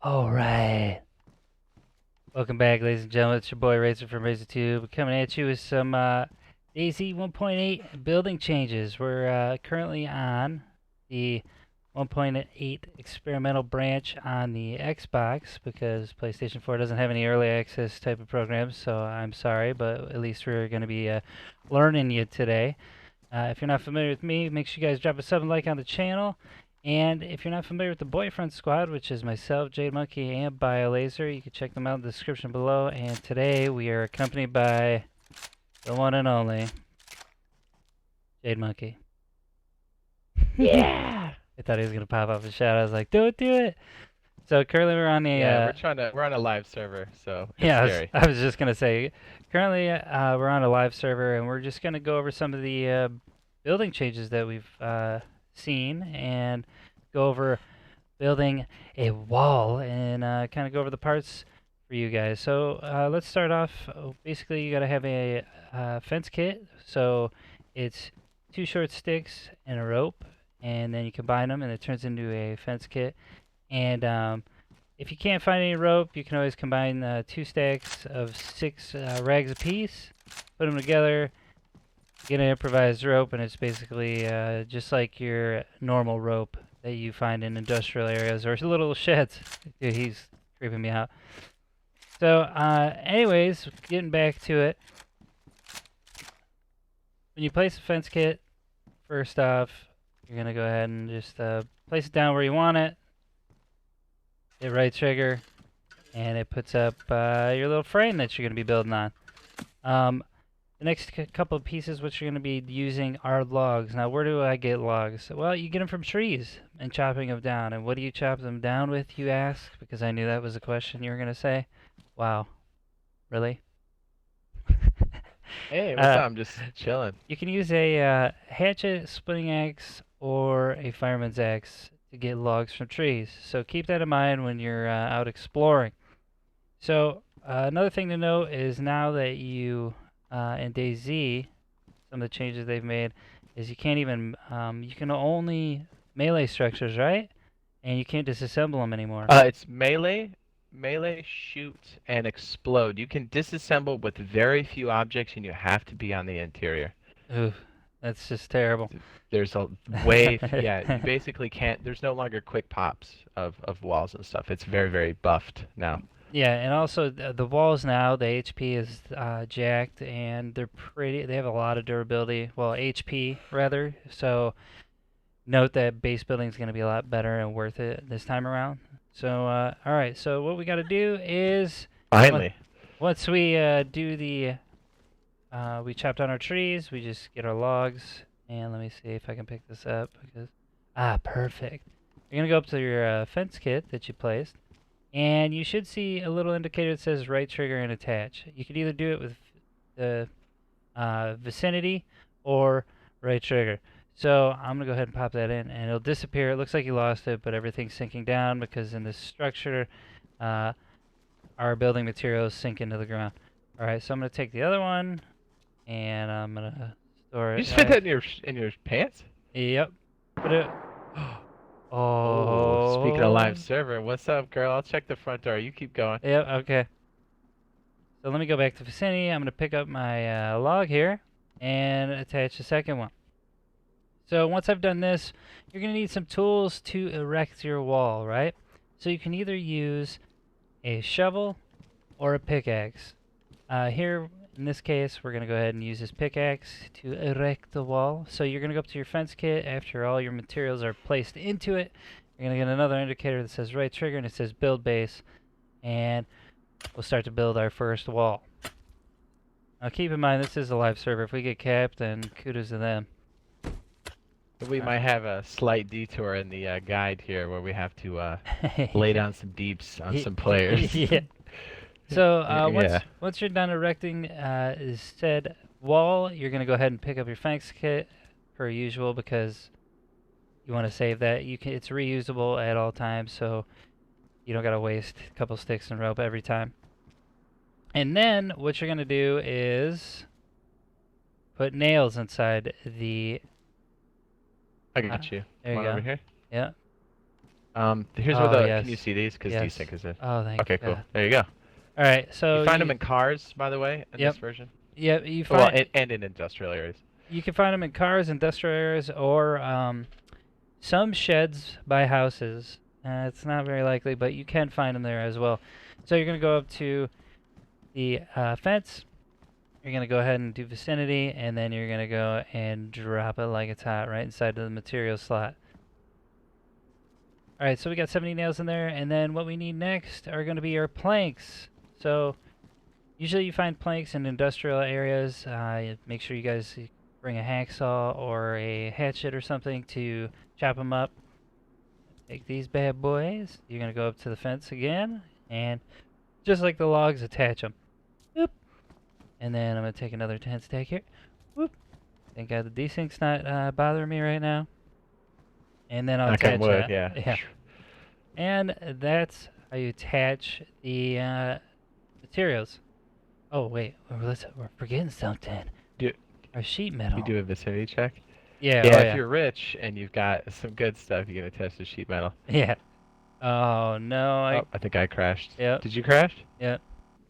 All right. Welcome back, ladies and gentlemen. It's your boy Racer from RazorTube coming at you with some DayZ 1.8 building changes. We're currently on the 1.8 experimental branch on the Xbox because PlayStation 4 doesn't have any early access type of programs, so I'm sorry, but at least we're going to be learning you today. If you're not familiar with me, make sure you guys drop a sub and like on the channel. And if you're not familiar with the Boyfriend Squad, which is myself, Jade Monkey, and BioLaser, you can check them out in the description below. And today we are accompanied by the one and only Jade Monkey. Yeah. I thought he was gonna pop off a shout. I was like, don't do it. So currently we're on the Yeah, we're on a live server, so it's yeah, scary. I was just gonna say, currently we're on a live server and we're just gonna go over some of the building changes that we've seen and go over building a wall and kind of go over the parts for you guys. So let's start off. Basically, you got to have a fence kit. So it's two short sticks and a rope, and then you combine them, and it turns into a fence kit. And if you can't find any rope, you can always combine two stacks of six rags apiece, put them together, get an improvised rope, and it's basically just like your normal rope that you find in industrial areas or little sheds. Dude, he's creeping me out. So, anyways, getting back to it. When you place a fence kit, first off, you're going to go ahead and just place it down where you want it. Hit right trigger, and it puts up your little frame that you're going to be building on. The next couple of pieces which you're going to be using are logs. Now, where do I get logs? Well, you get them from trees and chopping them down. And what do you chop them down with, you ask? Because I knew that was a question you were going to say. Wow. Really? Hey, what's up? I'm just chilling. You can use a hatchet, splitting axe, or a fireman's axe to get logs from trees. So keep that in mind when you're out exploring. So another thing to note is now that you in DayZ, some of the changes they've made is you can't even you can only melee structures, right? And you can't disassemble them anymore. It's melee, shoot, and explode. You can disassemble with very few objects, and you have to be on the interior. Ooh, that's just terrible. There's a way, yeah, you basically can't. There's no longer quick pops of walls and stuff. It's very, very buffed now. Yeah, and also the walls now, the HP is jacked, and they're pretty. They have a lot of durability. Well, HP rather. So note that base building is going to be a lot better and worth it this time around. So all right. So what we got to do is Finally. once we do the we chop down our trees, we just get our logs, and let me see if I can pick this up because perfect. You're gonna go up to your fence kit that you placed. And you should see a little indicator that says right trigger and attach. You can either do it with the vicinity or right trigger. So I'm going to go ahead and pop that in and it'll disappear. It looks like you lost it, but everything's sinking down because in this structure, our building materials sink into the ground. Alright, so I'm going to take the other one and I'm going to store it. You just fit that in your pants? Yep. Put it. Oh, speaking of live Oh. server, what's up, girl? I'll check the front door. You keep going. Yep, okay. So let me go back to vicinity. I'm going to pick up my log here and attach the second one. So once I've done this, you're going to need some tools to erect your wall, right? So you can either use a shovel or a pickaxe. Here, in this case, we're going to go ahead and use this pickaxe to erect the wall. So you're going to go up to your fence kit after all your materials are placed into it. You're going to get another indicator that says right trigger and it says build base. And we'll start to build our first wall. Now keep in mind this is a live server. If we get capped, then kudos to them. We might have a slight detour in the guide here where we have to lay down some deeps on some players. Yeah. So Yeah. once you're done erecting said wall, you're gonna go ahead and pick up your fence kit per usual because you want to save that. It's reusable at all times, so you don't gotta waste a couple sticks and rope every time. And then what you're gonna do is put nails inside the. I got you. There you One go. over here. Yeah. Here's where Oh, the. yes. Can you see these? Because Yes. desync is it. Oh, thank Okay, cool. God. There you go. All right, so You find them in cars, by the way, in Yep. this version. Yep, you Well, find and in industrial areas. you can find them in cars, industrial areas, or some sheds by houses. It's not very likely, but you can find them there as well. So you're gonna go up to the fence. You're gonna go ahead and do vicinity, and then you're gonna go and drop it like it's hot right inside of the material slot. All right, so we got 70 nails in there, and then what we need next are gonna be our planks. So usually you find planks in industrial areas. Make sure you guys bring a hacksaw or a hatchet or something to chop them up. Take these bad boys. You're going to go up to the fence again, and just like the logs, attach them. Boop. And then I'm going to take another 10 stack here. Whoop. Thank God the desync's not bothering me right now. And then I'll attach wood, that. yeah. And that's how you attach the materials. Oh wait, we're forgetting something. Our sheet metal. You do a vicinity check. Yeah. Yeah, Oh, if you're rich and you've got some good stuff, you can attach the sheet metal. Yeah. Oh no. I think I crashed. Yeah. Did you crash? Yeah.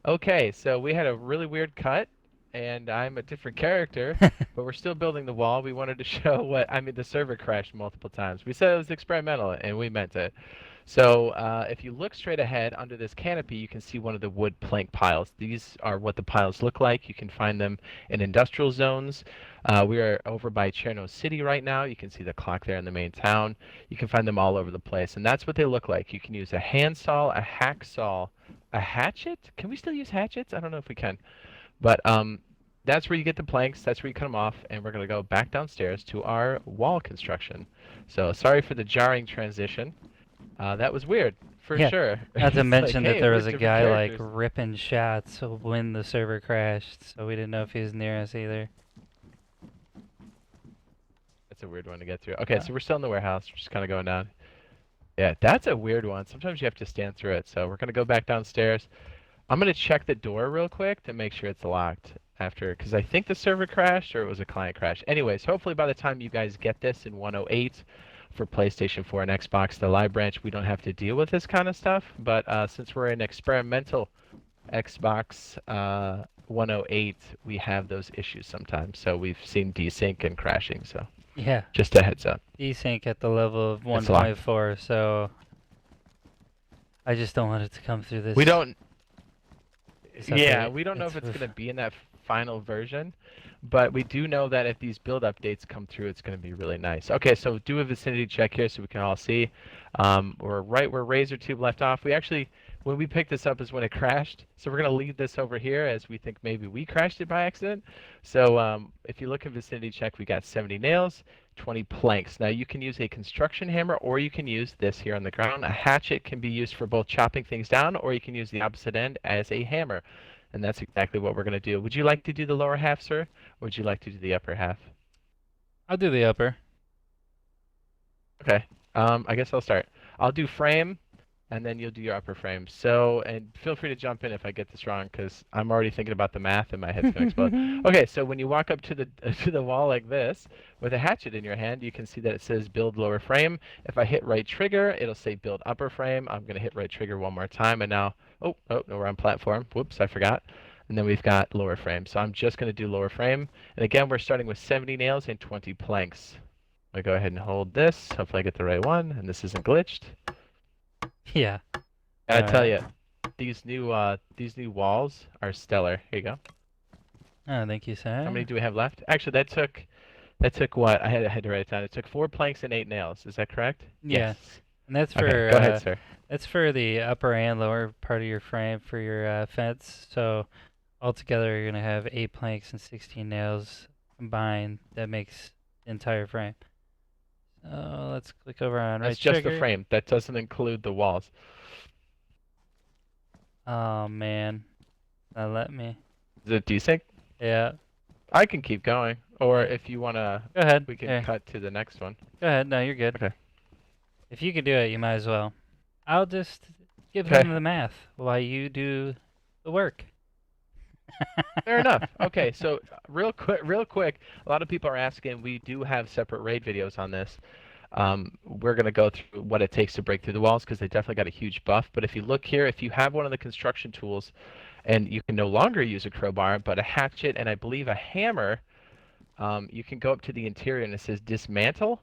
Okay, so we had a really weird cut, and I'm a different character, but we're still building the wall. We wanted to show the server crashed multiple times. We said it was experimental, and we meant it. So if you look straight ahead under this canopy, you can see one of the wood plank piles. These are what the piles look like. You can find them in industrial zones. We are over by Cherno City right now. You can see the clock there in the main town. You can find them all over the place, and that's what they look like. You can use a handsaw, a hacksaw, a hatchet. Can we still use hatchets? I don't know if we can. But that's where you get the planks. That's where you cut them off, and we're going to go back downstairs to our wall construction. So sorry for the jarring transition. That was weird, for sure. Not to mention that there was a guy characters. like ripping shots when the server crashed, so we didn't know if he was near us either. That's a weird one to get through. Okay, so we're still in the warehouse. We're just kind of going down. Yeah, that's a weird one. Sometimes you have to stand through it. So we're going to go back downstairs. I'm going to check the door real quick to make sure it's locked after, because I think the server crashed or it was a client crash. Anyways, hopefully by the time you guys get this in 1.08 for PlayStation 4 and Xbox, the live branch, we don't have to deal with this kind of stuff. But since we're in experimental Xbox 1.08, we have those issues sometimes. So we've seen desync and crashing. So yeah, just a heads up. Desync at the level of 1.4, so I just don't want it to come through this. We don't. Yeah, we don't know if it's going to be in that final version, but we do know that if these build updates come through, it's going to be really nice. Okay, so do a vicinity check here so we can all see. We're right where RazorTube left off. We actually, when we picked this up is when it crashed, so we're going to leave this over here as we think maybe we crashed it by accident. So if you look at vicinity check, we got 70 nails, 20 planks. Now you can use a construction hammer or you can use this here on the ground. A hatchet can be used for both chopping things down, or you can use the opposite end as a hammer. And that's exactly what we're going to do. Would you like to do the lower half, sir? Or would you like to do the upper half? I'll do the upper. Okay. I guess I'll start. I'll do frame, and then you'll do your upper frame. So, and feel free to jump in if I get this wrong, because I'm already thinking about the math and my head's going to explode. Okay, so when you walk up to the wall like this, with a hatchet in your hand, you can see that it says build lower frame. If I hit right trigger, it'll say build upper frame. I'm going to hit right trigger one more time, and now, oh, no, we're on platform. Whoops, I forgot. And then we've got lower frame. So I'm just going to do lower frame. And again, we're starting with 70 nails and 20 planks. I go ahead and hold this. Hopefully I get the right one, and this isn't glitched. Yeah. I tell you, these new walls are stellar. Here you go. Oh, thank you, sir. How many do we have left? Actually, that took what? I had to write it down. It took 4 planks and 8 nails. Is that correct? Yeah. Yes. And that's for Okay, go ahead, sir. That's for the upper and lower part of your frame for your fence. So altogether, you're gonna have 8 planks and 16 nails combined. That makes the entire frame. So let's click over on right That's just trigger. the frame. That doesn't include the walls. Oh man, let me. Is it desync? Yeah. I can keep going, or if you wanna, Go ahead. we can Here. cut to the next one. Go ahead. No, you're good. Okay. If you can do it, you might as well. I'll just give Okay. him the math while you do the work. Fair enough. Okay, so real quick, a lot of people are asking. We do have separate raid videos on this. We're going to go through what it takes to break through the walls because they definitely got a huge buff. But if you look here, if you have one of the construction tools, and you can no longer use a crowbar, but a hatchet and I believe a hammer, you can go up to the interior and it says dismantle.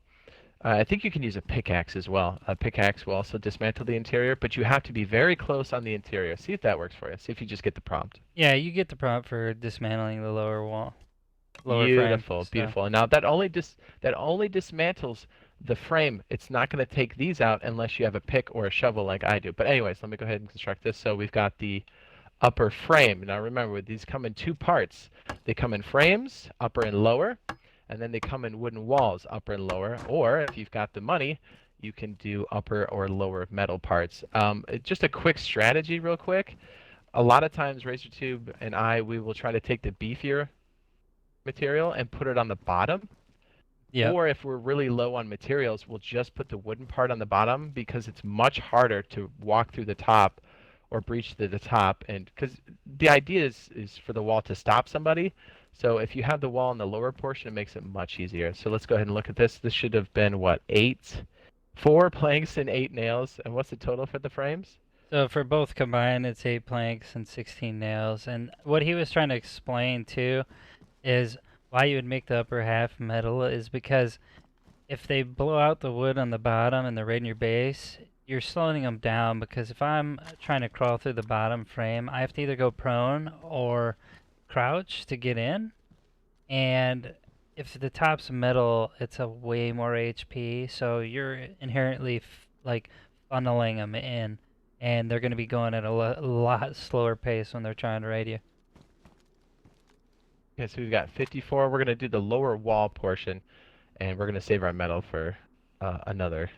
I think you can use a pickaxe as well. A pickaxe will also dismantle the interior, but you have to be very close on the interior. See if that works for you. See if you just get the prompt. Yeah, you get the prompt for dismantling the lower wall, lower frame. Beautiful, So beautiful. And now that only dismantles the frame. It's not going to take these out unless you have a pick or a shovel like I do. But anyways, let me go ahead and construct this. So we've got the upper frame. Now remember, these come in two parts. They come in frames, upper and lower, and then they come in wooden walls, upper and lower. Or if you've got the money, you can do upper or lower metal parts. Just a quick strategy real quick. A lot of times RazorTube and we will try to take the beefier material and put it on the bottom. yeah, Or if we're really low on materials, we'll just put the wooden part on the bottom because it's much harder to walk through the top or breach through the top. And because the idea is for the wall to stop somebody. So if you have the wall in the lower portion, it makes it much easier. So let's go ahead and look at this. This should have been what, 4 planks and 8 nails. And what's the total for the frames? so for both combined, it's 8 planks and 16 nails. And what he was trying to explain too is why you would make the upper half metal is because if they blow out the wood on the bottom and they're right in your base, you're slowing them down because if I'm trying to crawl through the bottom frame, I have to either go prone or crouch to get in. And if the top's metal, it's a way more HP, so you're inherently like funneling them in, and they're going to be going at a lot slower pace when they're trying to raid you. Okay, so we've got 54. We're going to do the lower wall portion, and we're going to save our metal for another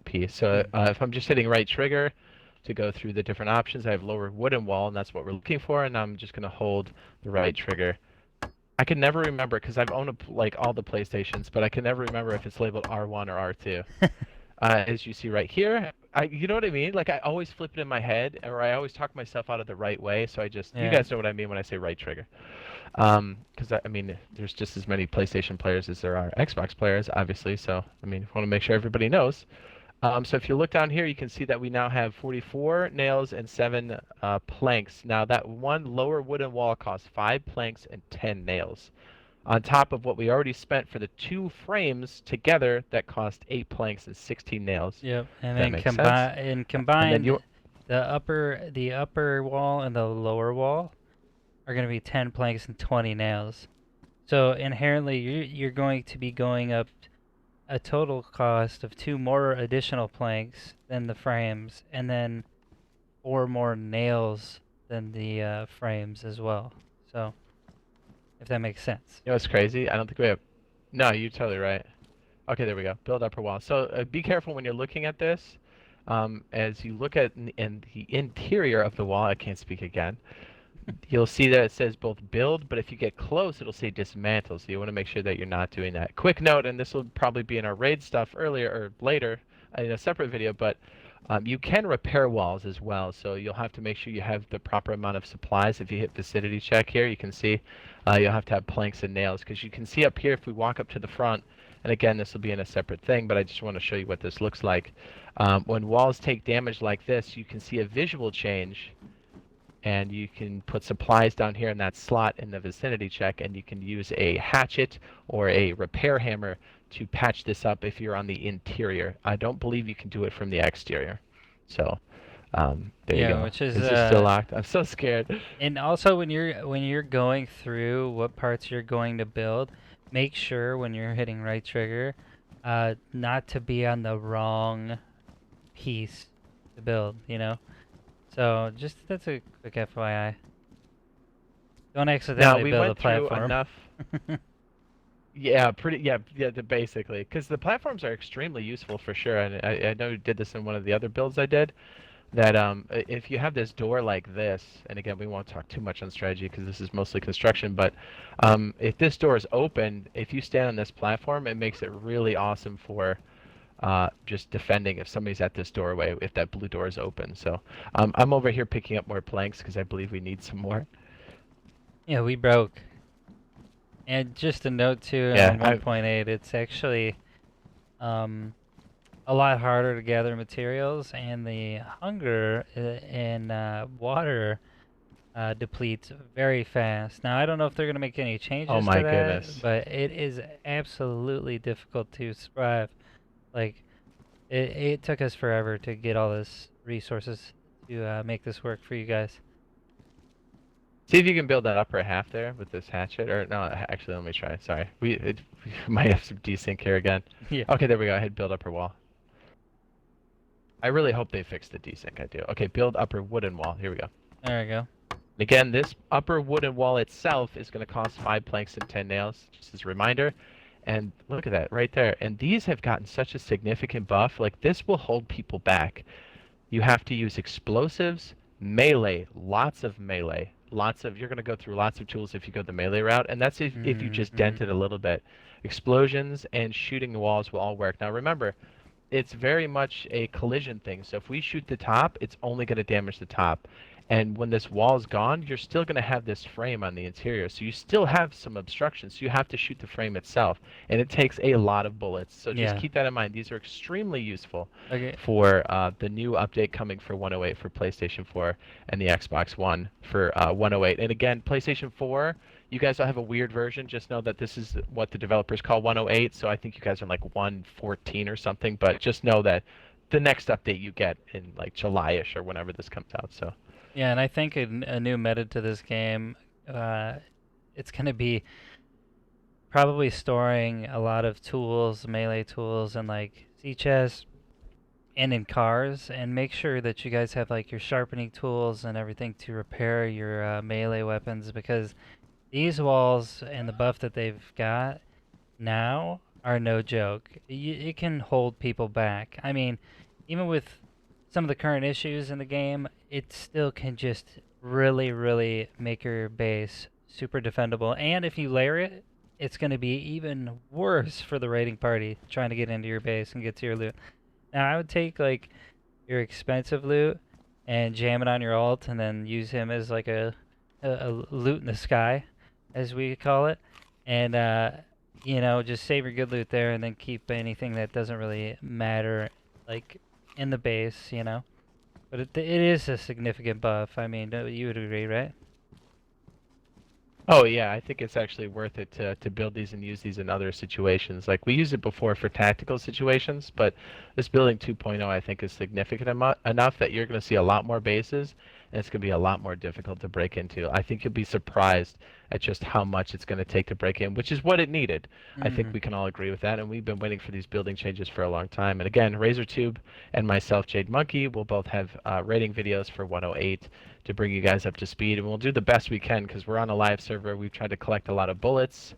piece. So if I'm just hitting right trigger to go through the different options, I have lower wooden wall, and that's what we're looking for, and I'm just going to hold the right trigger. I can never remember, because I've owned like all the PlayStations, but I can never remember if it's labeled R1 or R2. As you see right here, you know what I mean? Like I always flip it in my head, or I always talk myself out of the right way, so you Yeah. guys know what I mean when I say right trigger. Because I mean, there's just as many PlayStation players as there are Xbox players, obviously. So I mean, I want to make sure everybody knows. So if you look down here, you can see that we now have 44 nails and 7 planks. Now that one lower wooden wall costs 5 planks and 10 nails, on top of what we already spent for the 2 frames together that cost 8 planks and 16 nails. Yep. And That then makes sense. combined, the upper wall and the lower wall are going to be 10 planks and 20 nails. So inherently, you're going to be going up a total cost of 2 more additional planks than the frames, and then 4 more nails than the frames as well. So, if that makes sense. You know what's crazy? I don't think we have. No, you're totally right. Okay, there we go. Build upper wall. So be careful when you're looking at this. As you look at in the interior of the wall, I can't speak again. You'll see that it says both build, but if you get close, it'll say dismantle. So you want to make sure that you're not doing that. Quick note, and this will probably be in our raid stuff earlier or later in a separate video, but you can repair walls as well. So you'll have to make sure you have the proper amount of supplies. If you hit vicinity check here, you can see you'll have to have planks and nails, because you can see up here if we walk up to the front, and again, this will be in a separate thing, but I just want to show you what this looks like. When walls take damage like this, you can see a visual change. And you can put supplies down here in that slot in the vicinity check, and you can use a hatchet or a repair hammer to patch this up if you're on the interior. I don't believe you can do it from the exterior. So there you go. Which is this still locked. I'm so scared. And also, when you're going through what parts you're going to build, make sure when you're hitting right trigger, not to be on the wrong piece to build. You know. So just that's a quick FYI. Don't accidentally build a platform. Enough. Yeah, basically, because the platforms are extremely useful for sure. And I know you did this in one of the other builds I did. That if you have this door like this, and again, we won't talk too much on strategy because this is mostly construction, but if this door is open, if you stand on this platform, it makes it really awesome for just defending if somebody's at this doorway, if that blue door is open. So I'm over here picking up more planks because I believe we need some more. Yeah, we broke. And just a note too, Yeah, on 1.8, it's actually a lot harder to gather materials, and the hunger in water depletes very fast. Now, I don't know if they're going to make any Oh changes to my that, goodness. but it is absolutely difficult to survive. Like, it took us forever to get all this resources to make this work for you guys. See if you can build that upper half there with this hatchet. Or no, actually, let me try. Sorry, we might have some desync here again. Yeah, Okay, there we go. I hit build upper wall. I really hope they fix the desync. I do. Okay, build upper wooden wall. Here we go. there we go. Again, this upper wooden wall itself is going to cost 5 planks and 10 nails, just as a reminder. And look at that right there. And these have gotten such a significant buff. Like, this will hold people back. You have to use explosives, melee, lots of melee. You're going to go through lots of tools if you go the melee route. And that's if you just Mm-hmm. dent it a little bit. Explosions and shooting the walls will all work. Now, remember, it's very much a collision thing. So if we shoot the top, it's only going to damage the top. And when this wall is gone, you're still going to have this frame on the interior. So you still have some obstruction. So you have to shoot the frame itself. And it takes a lot of bullets. So just Yeah. keep that in mind. These are extremely useful Okay. for the new update coming for 108 for PlayStation 4 and the Xbox One for 108. And again, PlayStation 4, you guys will have a weird version. Just know that this is what the developers call 108. So I think you guys are like 114 or something. But just know that the next update you get in like July-ish or whenever this comes out. So Yeah, and I think a new meta to this game, uh, it's going to be probably storing a lot of tools, melee tools, and like sea chests and in cars, and make sure that you guys have like your sharpening tools and everything to repair your melee weapons, because these walls and the buff that they've got now are no joke. It can hold people back. I mean, even with some of the current issues in the game, it still can just really, really make your base super defendable. And if you layer it, it's going to be even worse for the raiding party trying to get into your base and get to your loot. Now, I would take like your expensive loot and jam it on your alt, and then use him as like a loot in the sky, as we call it, and just save your good loot there, and then keep anything that doesn't really matter, like in the base. But it is a significant buff. I mean, you would agree, right? oh yeah, I think it's actually worth it to build these and use these in other situations. Like we used it before for tactical situations, but this building 2.0 I think is significant enough that you're going to see a lot more bases and it's going to be a lot more difficult to break into. I think you'll be surprised at just how much it's going to take to break in, which is what it needed. I think Mm-hmm. we can all agree with that, and we've been waiting for these building changes for a long time. And again, RazorTube and myself, Jade Monkey, will both have rating videos for 108 to bring you guys up to speed, and we'll do the best we can because we're on a live server. We've tried to collect a lot of bullets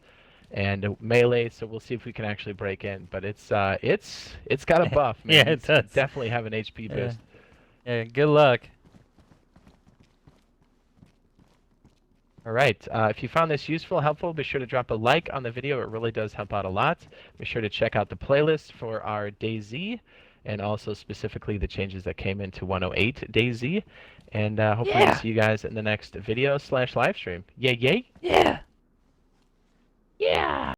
and melee, so we'll see if we can actually break in. But it's got a buff, Yeah, man. it These does. definitely have an HP Yeah. boost. Yeah. Good luck. All right. If you found this useful, helpful, be sure to drop a like on the video. It really does help out a lot. Be sure to check out the playlist for our DayZ and also specifically the changes that came into 108 DayZ. And hopefully to Yeah. see you guys in the next video / live stream. Yay, yay! Yeah. Yeah!